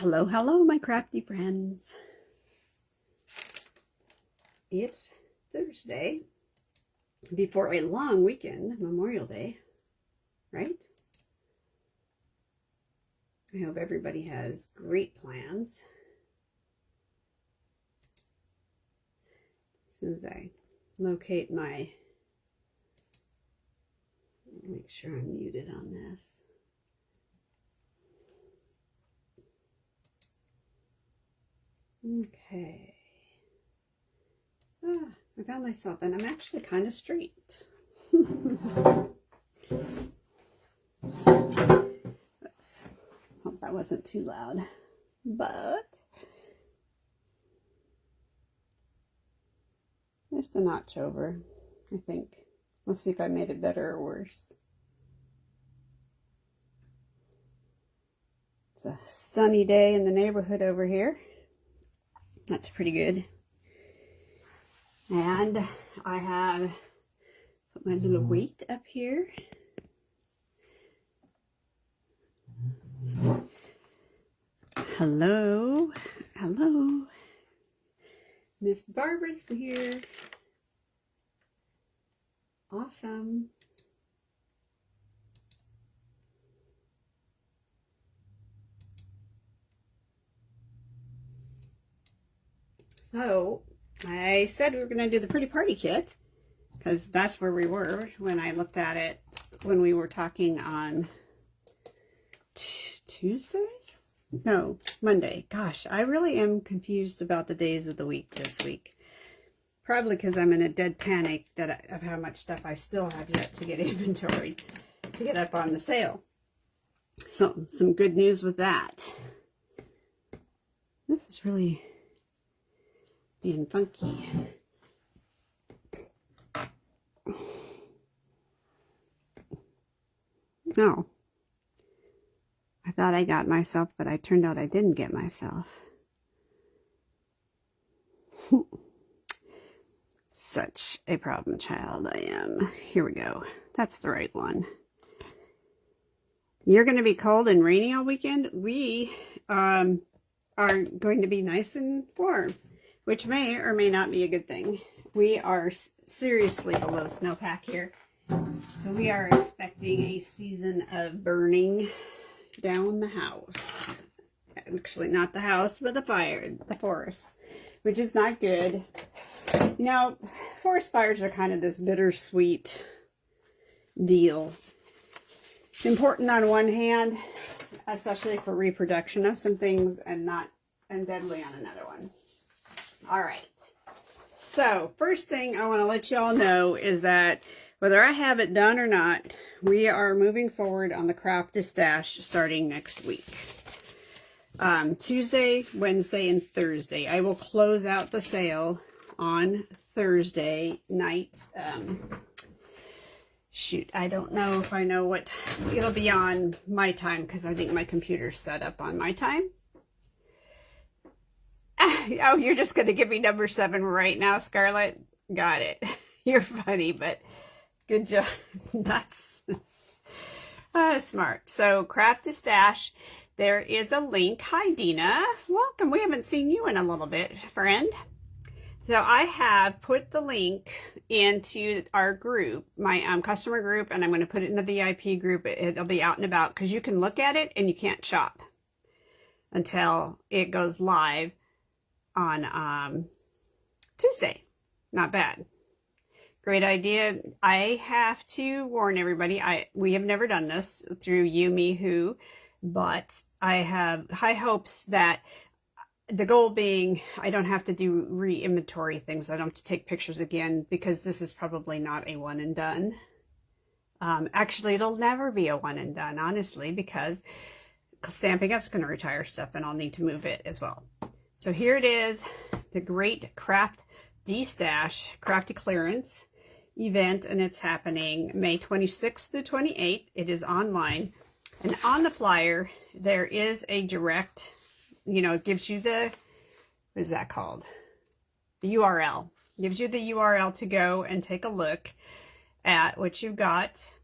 Hello, hello, my crafty friends. It's Thursday before a long weekend, Memorial Day, right? I hope everybody has great plans. As soon as I locate make sure I'm muted on this. Okay. I found myself, and I'm actually kind of straight. Hope that wasn't too loud, but just a notch over, I think. We'll see if I made it better or worse. It's a sunny day in the neighborhood over here. That's pretty good. And I have put my little weight up here. Hello. Hello. Miss Barbara's here. Awesome. So, I said we were going to do the Pretty Party Kit, because that's where we were when I looked at it when we were talking on Tuesdays? No, Monday. Gosh, I really am confused about the days of the week this week. Probably because I'm in a dead panic of how much stuff I still have yet to get inventoried to get up on the sale. So, some good news with that. This is really being funky. No. I thought I got myself, but I turned out I didn't get myself. Such a problem child I am. Here we go. That's the right one. You're going to be cold and rainy all weekend. We are going to be nice and warm, which may or may not be a good thing. We are seriously below snowpack here. So we are expecting a season of burning down the house. Actually, not the house, but the forest, which is not good. You know, forest fires are kind of this bittersweet deal. It's important on one hand, especially for reproduction of some things, and deadly on another one. All right. So, first thing I want to let you all know is that whether I have it done or not, we are moving forward on the Crafty Stash starting next week. Tuesday, Wednesday, and Thursday. I will close out the sale on Thursday night. Shoot, I don't know if I know what it'll be on my time, because I think my computer's set up on my time. Oh, you're just going to give me number 7 right now, Scarlett? Got it. You're funny, but good job. That's smart. So, Crafty Stash, there is a link. Hi, Dina. Welcome. We haven't seen you in a little bit, friend. So, I have put the link into our group, my customer group, and I'm going to put it in the VIP group. It'll be out and about, because you can look at it and you can't shop until it goes live on Tuesday. Not bad. Great idea. I have to warn everybody, we have never done this through You, Me, Who, but I have high hopes that the goal being I don't have to do re-inventory things. I don't have to take pictures again, because this is probably not a one and done. Actually, it'll never be a one and done, honestly, because Stampin' Up's going to retire stuff and I'll need to move it as well. So here it is, the Great Destash Crafty Clearance event, and it's happening May 26th through 28th. It is online, and on the flyer there is a direct, it gives you the, what is that called? The URL. Gives you the URL to go and take a look at what you've got.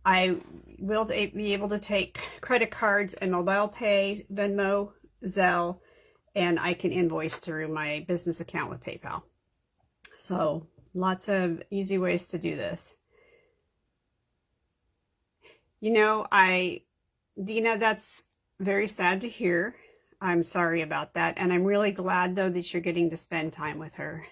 I will be able to take credit cards and mobile pay, Venmo, Zelle, and I can invoice through my business account with PayPal. So lots of easy ways to do this. You know, Dina, that's very sad to hear. I'm sorry about that. And I'm really glad, though, that you're getting to spend time with her.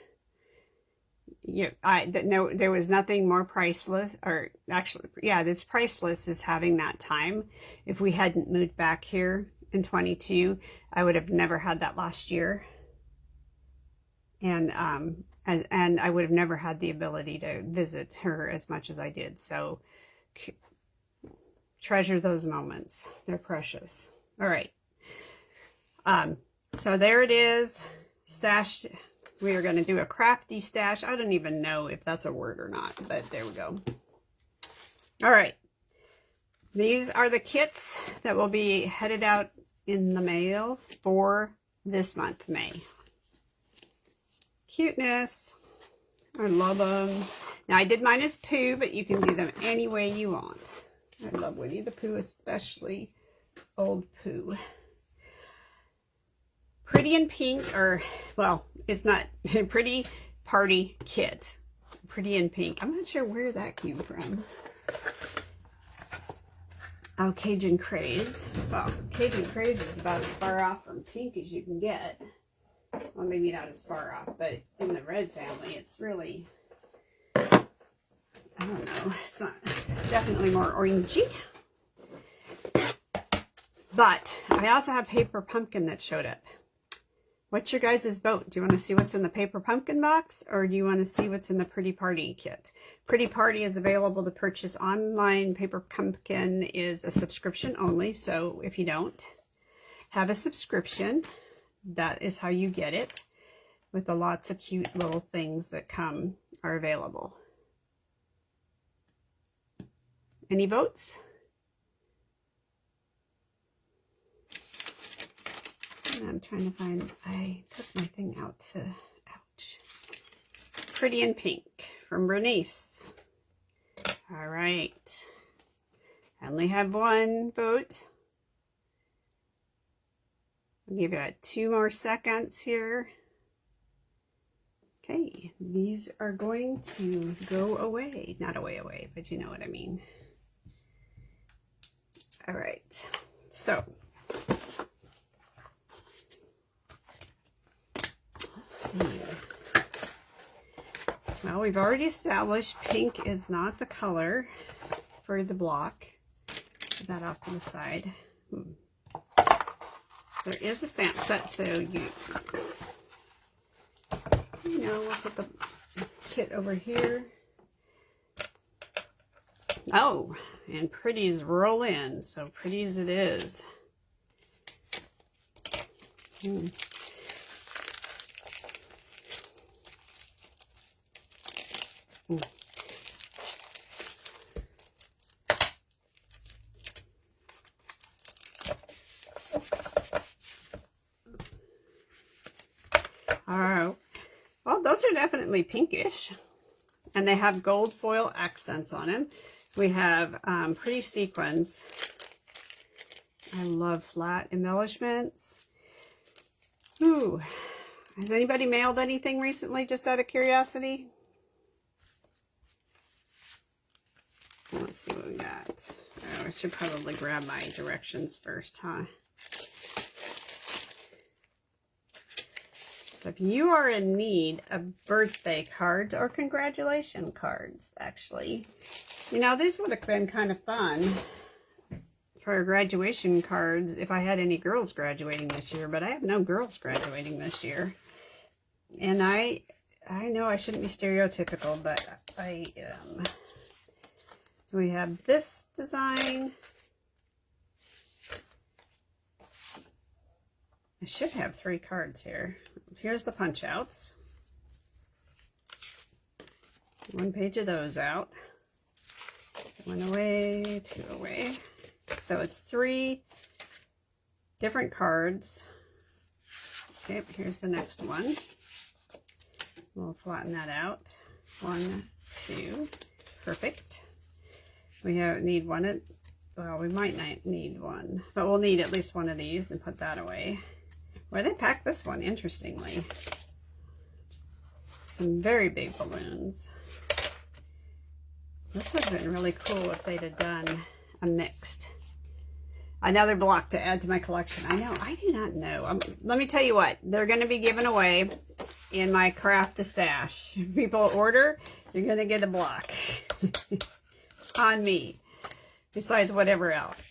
No, there was nothing more priceless, or actually, yeah, that's priceless, is having that time. If we hadn't moved back here in 22, I would have never had that last year. And I would have never had the ability to visit her as much as I did. So treasure those moments. They're precious. All right. So there it is. Stash. We are going to do a crafty stash. I don't even know if that's a word or not, but there we go. All right. These are the kits that will be headed out in the mail for this month, May. Cuteness. I love them. Now, I did mine as Pooh, but you can do them any way you want. I love Winnie the Pooh, especially old Pooh. Pretty in Pink, or, well, it's not Pretty Party Kit. Pretty in Pink. I'm not sure where that came from. Oh, Cajun Craze. Well, Cajun Craze is about as far off from Pink as you can get. Well, maybe not as far off, but in the red family, it's really, I don't know, it's not, definitely more orangey. But I also have Paper Pumpkin that showed up. What's your guys' vote? Do you want to see what's in the Paper Pumpkin box, or do you want to see what's in the Pretty Party kit? Pretty Party is available to purchase online. Paper Pumpkin is a subscription only, so if you don't have a subscription, that is how you get it, with the lots of cute little things that are available. Any votes? I'm trying to find, I took my thing out to, ouch. Pretty in Pink from Bernice. All right. I only have one vote. I'll give it 2 more seconds here. Okay, these are going to go away. Not away, but you know what I mean. All right, so see. Well, we've already established pink is not the color for the block. Put that off to the side. There is a stamp set, so you know, we'll put the kit over here. Oh, and pretties roll in, so pretties it is. Alright, well, those are definitely pinkish, and they have gold foil accents on them. We have pretty sequins. I love flat embellishments. Ooh, has anybody mailed anything recently, just out of curiosity? Let's see what we got. Oh, I should probably grab my directions first, huh? So if you are in need of birthday cards or congratulation cards, actually, you know, these would have been kind of fun for graduation cards if I had any girls graduating this year, but I have no girls graduating this year. And I know I shouldn't be stereotypical, but I am. So we have this design. I should have 3 cards here. Here's the punch outs. 1 page of those out. 1 away, 2 away. So it's 3 different cards. Okay, here's the next one. We'll flatten that out. 1, 2, perfect. We need one. Well, we might not need one, but we'll need at least one of these and put that away. Well, they packed this one, interestingly. Some very big balloons. This would have been really cool if they'd have done a mixed. Another block to add to my collection. I know, I do not know. Let me tell you what, they're going to be given away in my Crafty stash. If people order, you're going to get a block on me, besides whatever else.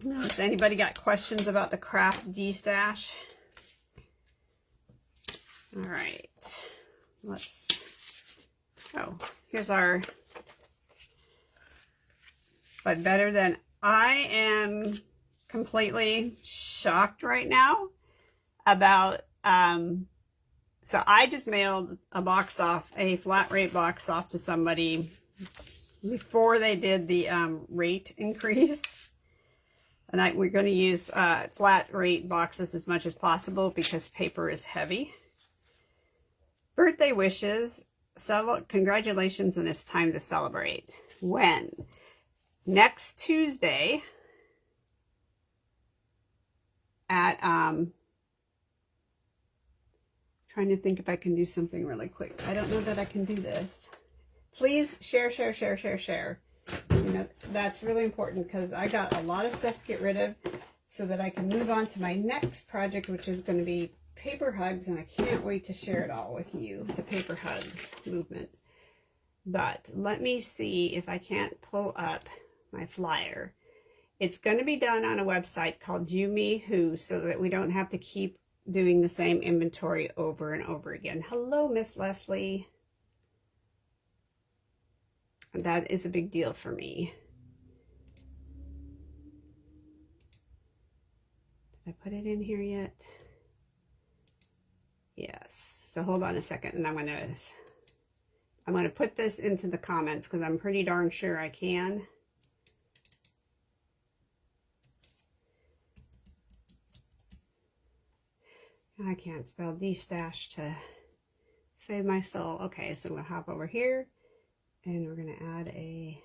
Has anybody got questions about the Crafty stash? All right, here's our, but better than, I am completely shocked right now about, so I just mailed a box off, a flat rate box off to somebody before they did the rate increase. And we're going to use flat rate boxes as much as possible because paper is heavy. Birthday wishes. Congratulations, and it's time to celebrate. When? Next Tuesday at, trying to think if I can do something really quick. I don't know that I can do this. Please share, share, share, share, share. You know, that's really important because I got a lot of stuff to get rid of so that I can move on to my next project, which is going to be paper hugs, and I can't wait to share it all with you, the paper hugs movement. But let me see if I can't pull up my flyer. It's going to be done on a website called You Me Who, so that we don't have to keep doing the same inventory over and over again. Hello, Miss Leslie. That is a big deal for me. Did I put it in here yet? Yes. So hold on a second, and I'm going to put this into the comments because I'm pretty darn sure I can. I can't spell Destash to save my soul. Okay, so we'll hop over here. And we're going to add a,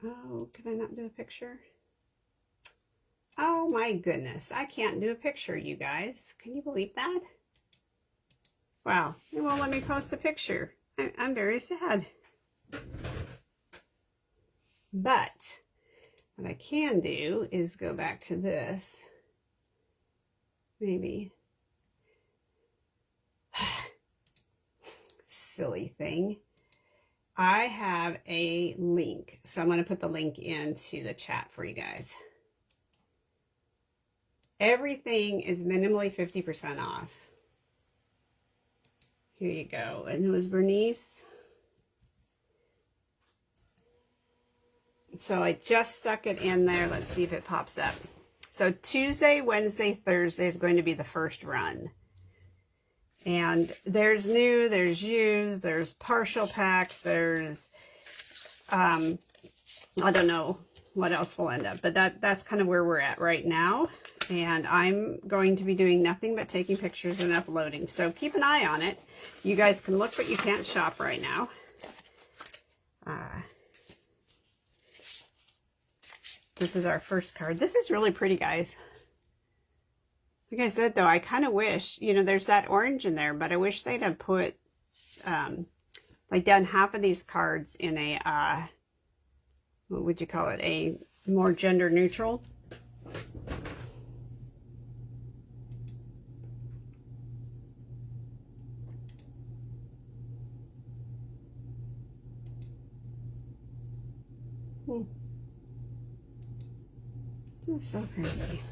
oh, can I not do a picture? Oh my goodness, I can't do a picture, you guys. Can you believe that? Wow, it won't let me post a picture. I'm very sad. But what I can do is go back to this. Maybe. Silly thing. I have a link, so I'm going to put the link into the chat for you guys. Everything is minimally 50% off. Here you go. And it was Bernice. So I just stuck it in there. Let's see if it pops up. So Tuesday, Wednesday, Thursday is going to be the first run. And there's new, there's used, there's partial packs, there's, I don't know what else will end up, but that's kind of where we're at right now. And I'm going to be doing nothing but taking pictures and uploading. So keep an eye on it. You guys can look, but you can't shop right now. This is our first card. This is really pretty, guys. Like I said, though, I kind of wish, you know, there's that orange in there, but I wish they'd have put, like done half of these cards in a, what would you call it, a more gender neutral. That's so crazy.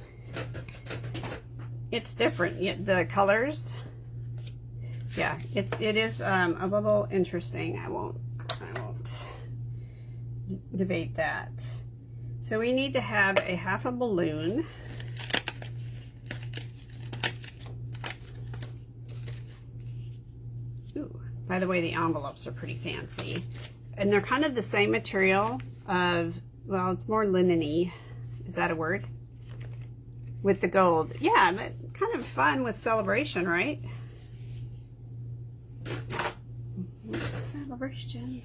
It's different, yet the colors, yeah, it is a little interesting. I won't debate that. So we need to have a half a balloon. Ooh, by the way, the envelopes are pretty fancy, and they're kind of the same material of, well, it's more linen-y. Is that a word? With the gold. Yeah, but kind of fun with celebration, right? Celebration.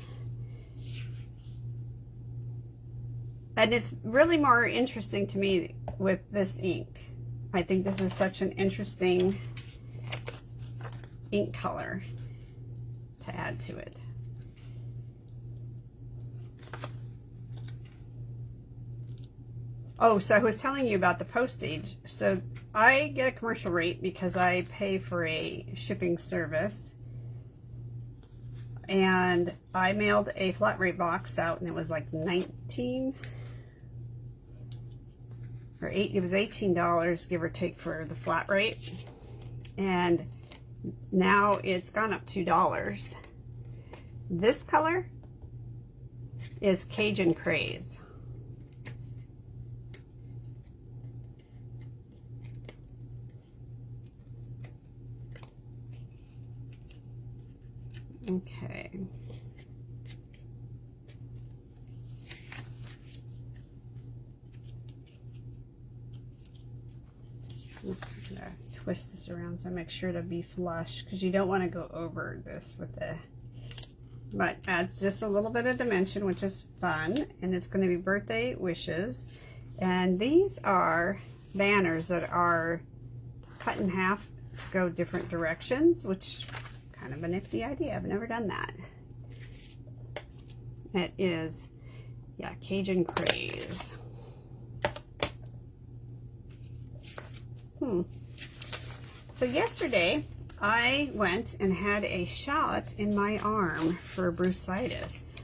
And it's really more interesting to me with this ink. I think this is such an interesting ink color to add to it. Oh, so I was telling you about the postage. So I get a commercial rate because I pay for a shipping service. And I mailed a flat rate box out, and it was like $19 or it was $18, give or take, for the flat rate. And now it's gone up $2. This color is Cajun Craze. Okay. I'm gonna twist this around so I make sure to be flush, because you don't want to go over this with the, but adds just a little bit of dimension, which is fun. And it's going to be birthday wishes, and these are banners that are cut in half to go different directions, which kind of a nifty idea. I've never done that. It is, yeah, Cajun Craze. So yesterday I went and had a shot in my arm for bursitis.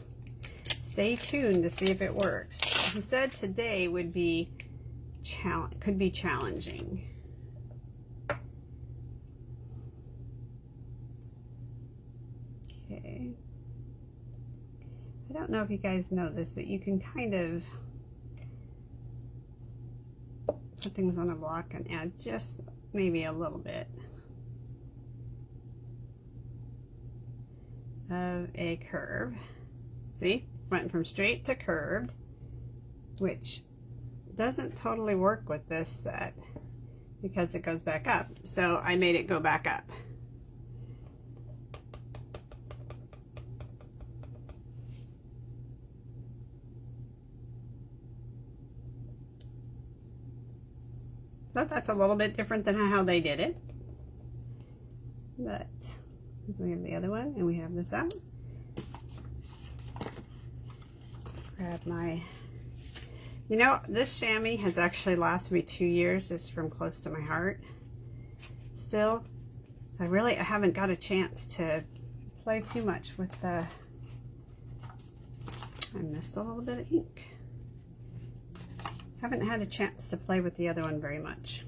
Stay tuned to see if it works. He said today would be could be challenging. Okay. I don't know if you guys know this, but you can kind of put things on a block and add just maybe a little bit of a curve. See, went from straight to curved, which doesn't totally work with this set because it goes back up. So I made it go back up. So that's a little bit different than how they did it. But we have the other one, and we have this out. Grab my, you know, this chamois has actually lasted me 2 years. It's from close to my heart still. So I haven't got a chance to play too much with the, I missed a little bit of ink. Haven't had a chance to play with the other one very much.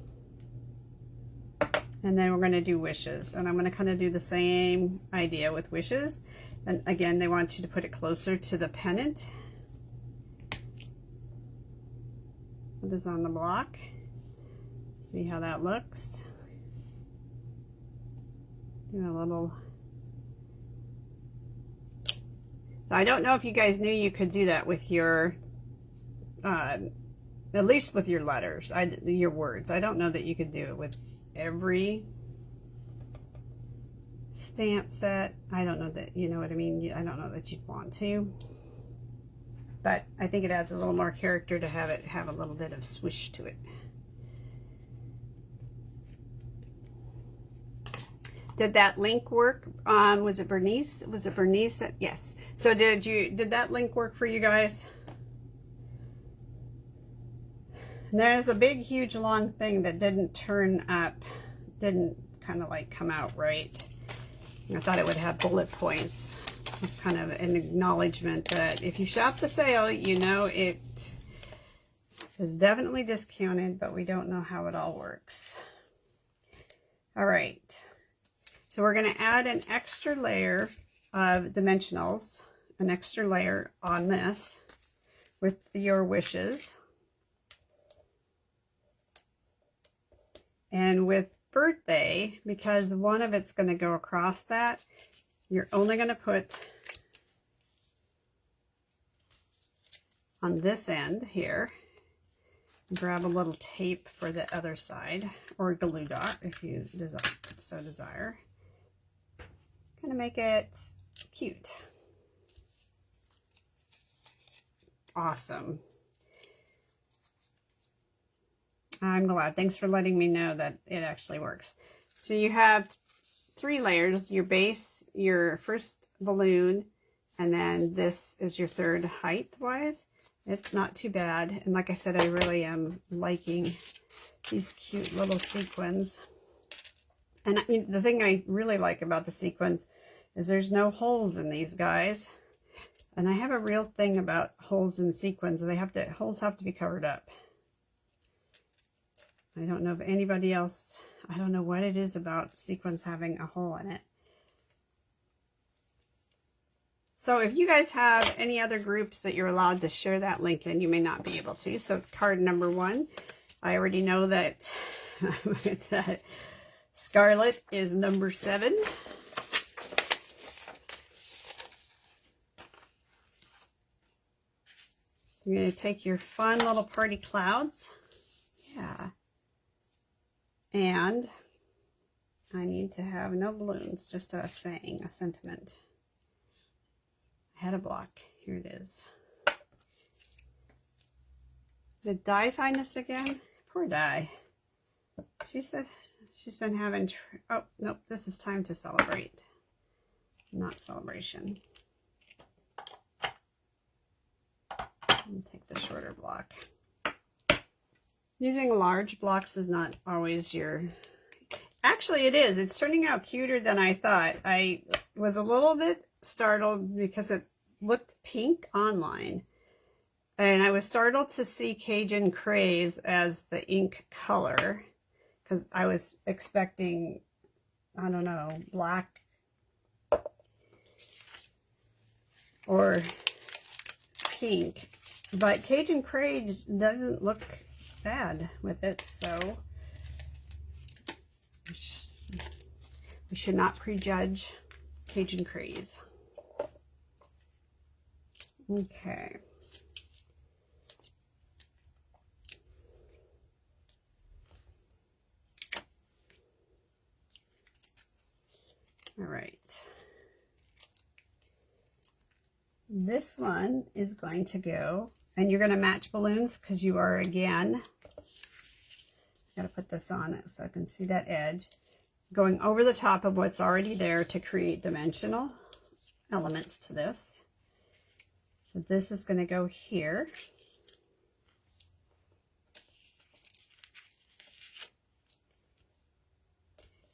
And then we're going to do wishes, and I'm going to kind of do the same idea with wishes. And again, they want you to put it closer to the pennant. Put this on the block. See how that looks. Do a little. So I don't know if you guys knew you could do that with your at least with your letters, your words. I don't know that you could do it with every stamp set. I don't know that, you know what I mean? I don't know that you'd want to. But I think it adds a little more character to have it have a little bit of swish to it. Did that link work? Was it Bernice? Was it Bernice that, yes. So did that link work for you guys? There's a big, huge, long thing that didn't turn up, didn't kind of like come out right. I thought it would have bullet points. Just kind of an acknowledgement that if you shop the sale, you know it is definitely discounted, but we don't know how it all works. All right. So we're going to add an extra layer of dimensionals, an extra layer on this with your wishes. And with birthday, because one of it's going to go across that, you're only going to put on this end here. Grab a little tape for the other side, or a glue dot if you so desire. Kind of make it cute. Awesome. I'm glad. Thanks for letting me know that it actually works. So you have 3 layers, your base, your first balloon, and then this is your third height-wise. It's not too bad. And like I said, I really am liking these cute little sequins. And the thing I really like about the sequins is there's no holes in these guys. And I have a real thing about holes in sequins. Holes have to be covered up. I don't know if anybody else, I don't know what it is about sequins having a hole in it. So if you guys have any other groups that you're allowed to share that link in, you may not be able to. So card number 1, I already know that, that Scarlet is number 7. You're going to take your fun little party clouds. Yeah. And I need to have no balloons, just a saying, a sentiment. I had a block. Here it is. Did Di find this again? Poor Di. She said she's been having... Oh, nope. This is time to celebrate. Not celebration. Take the shorter block. Using large blocks is not always your... Actually, it is. It's turning out cuter than I thought. I was a little bit startled because it looked pink online. And I was startled to see Cajun Craze as the ink color. Because I was expecting, I don't know, black or pink. But Cajun Craze doesn't look bad with it, so we should not prejudge Cajun Craze. Okay. All right. This one is going to go, and you're going to match balloons because you are, again, got to put this on it so I can see that edge, going over the top of what's already there to create dimensional elements to this. So this is going to go here.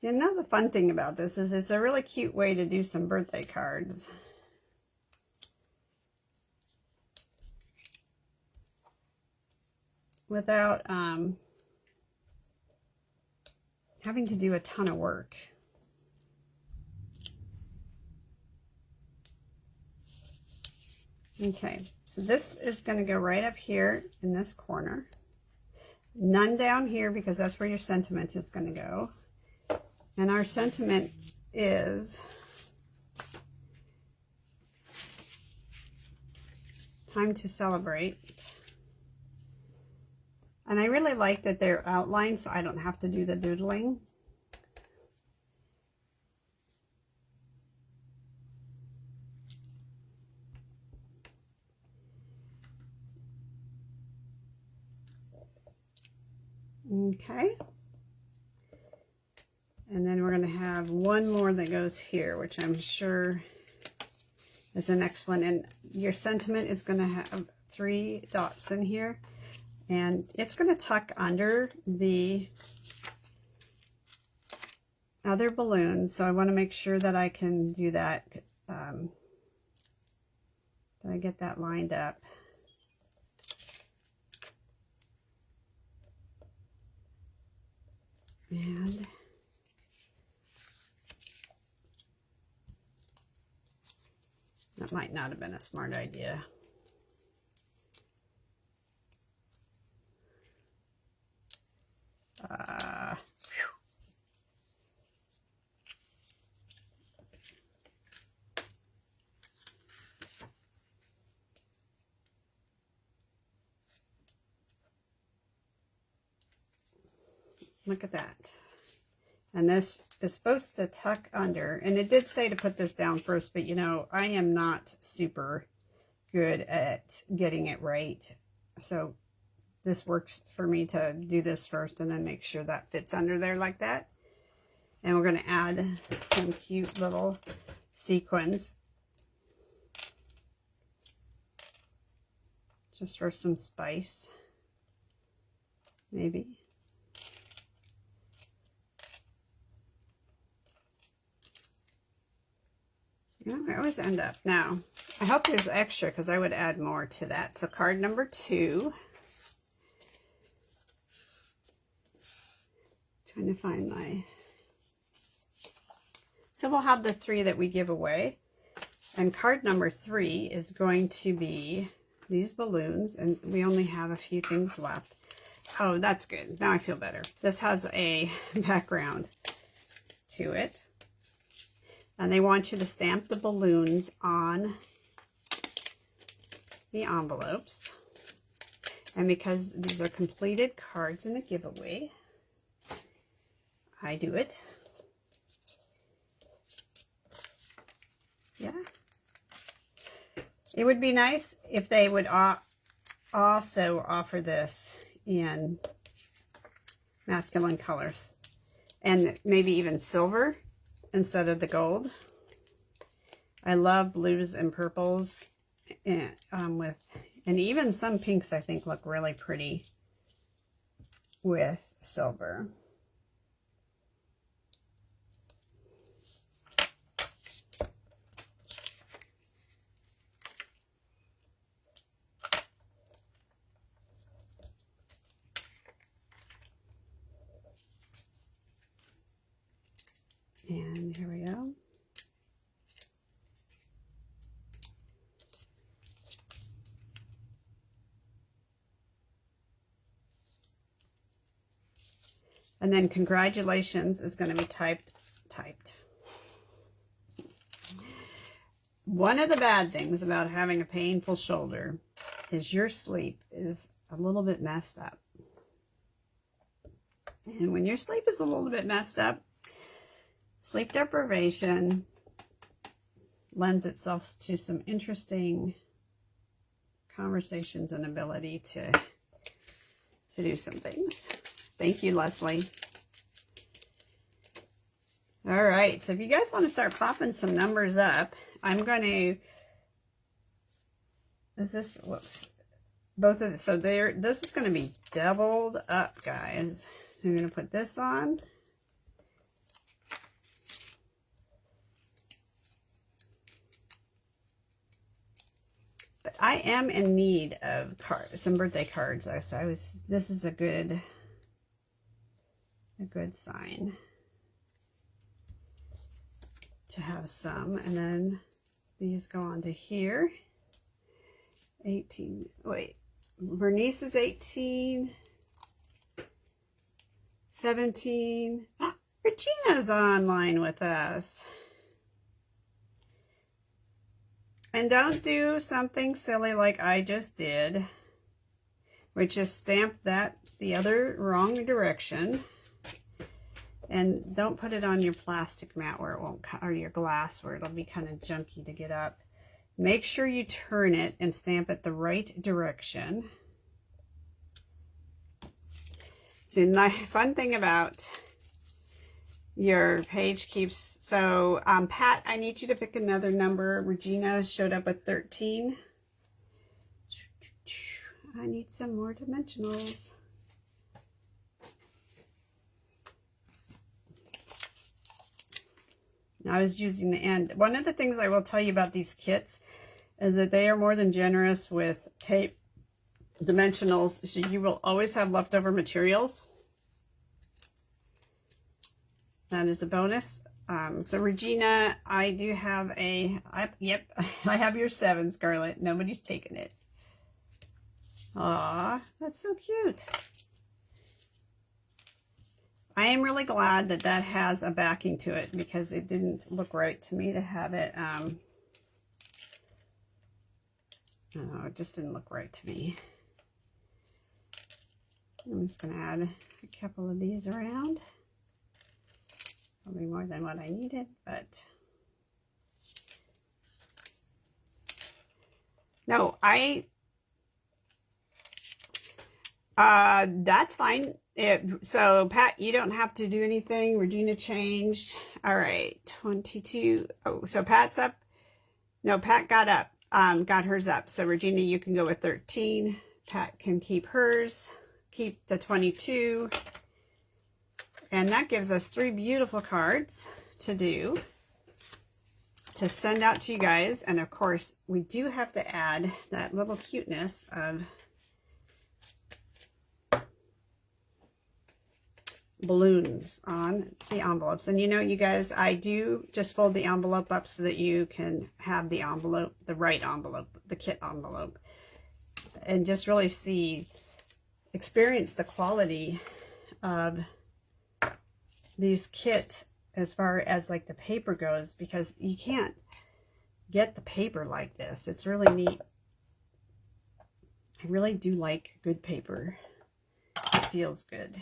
You know, the fun thing about this is it's a really cute way to do some birthday cards. Without having to do a ton of work. Okay, so this is going to go right up here in this corner. None down here because that's where your sentiment is going to go. And our sentiment is time to celebrate. And I really like that they're outlined so I don't have to do the doodling. Okay. And then we're going to have one more that goes here, which I'm sure is the next one. And your sentiment is going to have 3 dots in here. And it's going to tuck under the other balloon. So I want to make sure that I can do that, that I get that lined up. And that might not have been a smart idea. Look at that. And this is supposed to tuck under, and it did say to put this down first, but you know, I am not super good at getting it right. So this works for me to do this first and then make sure that fits under there like that. And we're going to add some cute little sequins just for some spice, maybe. You know, I always end up. Now, I hope there's extra because I would add more to that. So card number 2. Trying to find my... So we'll have the 3 that we give away. And card number 3 is going to be these balloons. And we only have a few things left. Oh, that's good. Now I feel better. This has a background to it. And they want you to stamp the balloons on the envelopes. And because these are completed cards in a giveaway, I do it. Yeah. It would be nice if they would also offer this in masculine colors. And maybe even silver instead of the gold. I love blues and purples, and even some pinks I think look really pretty with silver. And here we go. And then congratulations is going to be typed. One of the bad things about having a painful shoulder is your sleep is a little bit messed up. And when your sleep is a little bit messed up, sleep deprivation lends itself to some interesting conversations and ability to do some things. Thank you, Leslie. All right, so if you guys want to start popping some numbers up, I'm going to, both of this, so this is going to be doubled up, guys. So I'm going to put this on. But I am in need of some birthday cards. So this is a good sign to have some. And then these go on to here. 18. Wait, Bernice is 18. 17. Oh, Regina's online with us. And don't do something silly like I just did, which is stamp that the other wrong direction. And don't put it on your plastic mat where it won't, or your glass where it'll be kind of junky to get up. Make sure you turn it and stamp it the right direction. So the fun thing about your page keeps, so Pat, I need you to pick another number. Regina showed up with 13. I need some more dimensionals. I was using the end. One of the things I will tell you about these kits is that they are more than generous with tape dimensionals, so you will always have leftover materials. That is a bonus. So Regina, I do have yep, I have your 7, Scarlett. Nobody's taken it. Aw, that's so cute. I am really glad that that has a backing to it because it didn't look right to me to have it, I don't know, it just didn't look right to me. I'm just going to add a couple of these around. Probably more than what I needed, but no, That's fine. So Pat, you don't have to do anything. Regina changed. All right, 22. Oh, so Pat's up. No, Pat got up. Got hers up. So Regina, you can go with 13. Pat can keep hers. Keep the 22. And that gives us 3 beautiful cards to do, to send out to you guys. And of course, we do have to add that little cuteness of balloons on the envelopes. And you know, you guys, I do just fold the envelope up so that you can have the envelope, the right envelope, the kit envelope, and just really experience the quality of these kits as far as like the paper goes, because you can't get the paper like this. It's really neat. I really do like good paper. It feels good.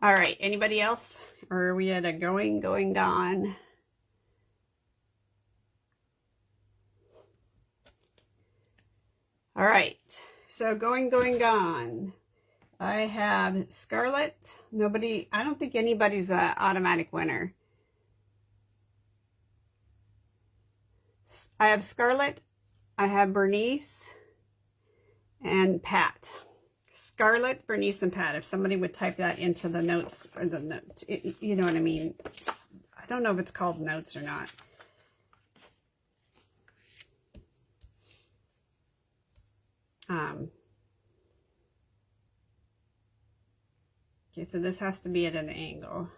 All right, anybody else? Or are we at a going, gone? All right, so going, gone. I have Scarlett. Nobody, I don't think anybody's an automatic winner. I have Scarlett, I have Bernice, and Pat. Scarlett, Bernice, and Pat. If somebody would type that into the notes, or the notes, you know what I mean. I don't know if it's called notes or not. Okay, so this has to be at an angle.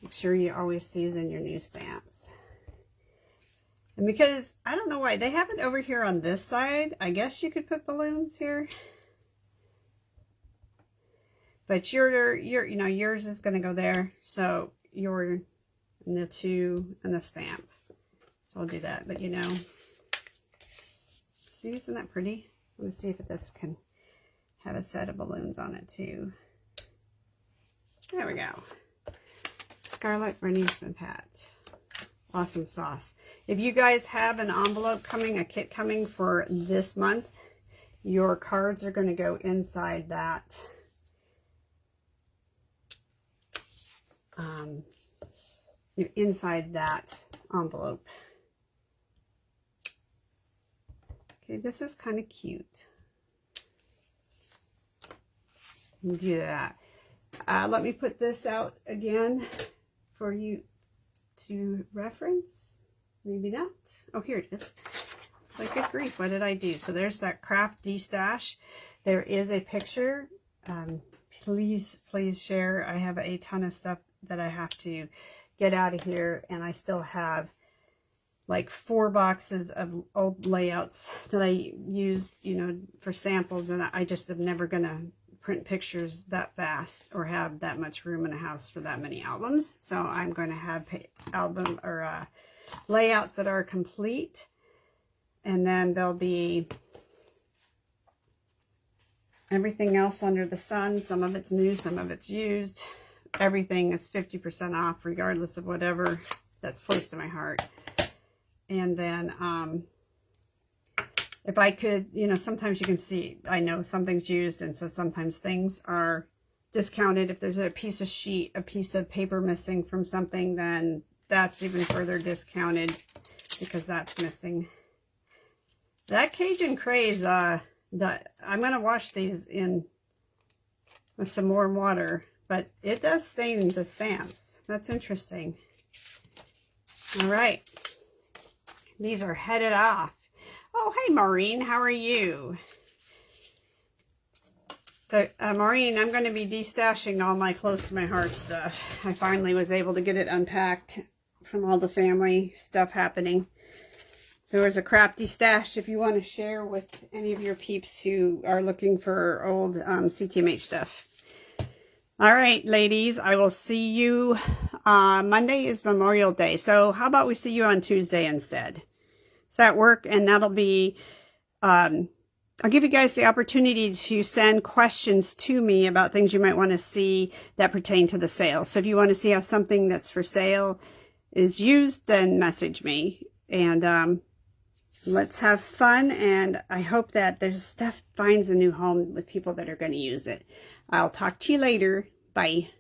Make sure you always season your new stamps. And because, I don't know why, they have it over here on this side. I guess you could put balloons here. But you know, yours is going to go there. So and the 2 and the stamp. So I'll do that. But you know, see, isn't that pretty? Let me see if this can have a set of balloons on it too. There we go. Scarlett, Bernice, and Pat. Awesome sauce. If you guys have an envelope coming, a kit coming for this month, your cards are going to go inside that. Inside that envelope. Okay, this is kind of cute. Do that. Let me put this out again for you to reference. Maybe not. Oh, here it is. It's like, good grief, what did I do? So there's that Crafty Destash. There is a picture. Please share. I have a ton of stuff that I have to get out of here, and I still have like 4 boxes of old layouts that I used, you know, for samples, and I just am never gonna print pictures that fast or have that much room in a house for that many albums. So I'm going to have layouts that are complete, and then there'll be everything else under the sun. Some of it's new, some of it's used. Everything is 50% off, regardless of whatever. That's close to my heart. And then if I could, you know, sometimes you can see, I know something's used, and so sometimes things are discounted. If there's a piece of sheet, a piece of paper missing from something, then that's even further discounted because that's missing. So that Cajun Craze, I'm going to wash these in with some warm water, but it does stain the stamps. That's interesting. All right. These are headed off. Oh, hey, Maureen. How are you? So, Maureen, I'm going to be destashing all my close to my heart stuff. I finally was able to get it unpacked from all the family stuff happening. So there's a Crafty stash if you want to share with any of your peeps who are looking for old CTMH stuff. All right, ladies, I will see you. Monday is Memorial Day, so how about we see you on Tuesday instead? Does that work? And that'll be, I'll give you guys the opportunity to send questions to me about things you might want to see that pertain to the sale. So if you want to see how something that's for sale is used, then message me. And let's have fun, and I hope that this stuff finds a new home with people that are going to use it. I'll talk to you later. Bye.